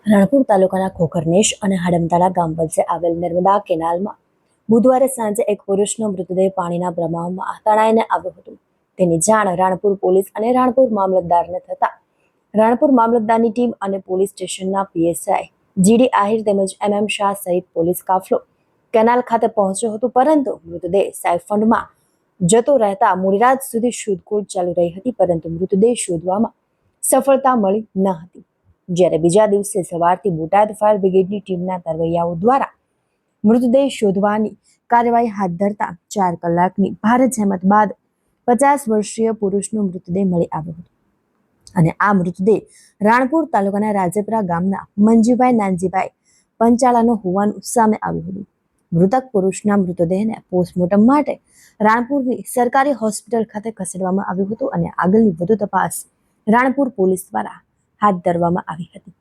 રાણપુર તાલુકાના ખોખરનેશ અને હડમતાળા ગામ વચ્ચે આવેલ નર્મદા કેનાલમાં બુધવારે સાંજે એક પુરુષનો મૃતદેહ પાણીના પ્રવાહમાં તણાઈને આવ્યો હતો. તેની જાણ રાણપુર પોલીસ અને રાણપુર મામલતદારને થતા રાણપુર મામલતદારની ટીમ અને પોલીસ સ્ટેશનના પીએસઆઈ જીડી આહિર તેમજ MM શાહ સહિત પોલીસ કાફલો કેનાલ ખાતે પહોંચ્યો હતો, પરંતુ મૃતદેહ સાયફંડમાં જતો રહેતા મોડી રાત સુધી શોધખોળ ચાલુ રહી હતી, પરંતુ મૃતદેહ શોધવામાં સફળતા મળી ન હતી. જ્યારે બીજા દિવસે સવારથી બોટાદ ફાયર બ્રિગેડની ટીમના તરવૈયાઓ દ્વારા મૃતદેહ શોધવાની કાર્યવાહી હાથ ધરતા 4 કલાકની ભારે જહેમત બાદ 50 વર્ષીય પુરુષનો મૃતદેહ મળી આવ્યો હતો અને આ મૃતદેહ રાણપુર તાલુકાના રાજપરા ગામના મંજીભાઈ નાનજીભાઈ પંચાળાનો હોવાનું સામે આવ્યું હતું. મૃતક પુરુષના મૃતદેહને પોસ્ટમોર્ટમ માટે રાણપુરની સરકારી હોસ્પિટલ ખાતે ખસેડવામાં આવ્યું હતું અને આગળની વધુ તપાસ રાણપુર પોલીસ દ્વારા હાથ ધરવામાં આવી હતી.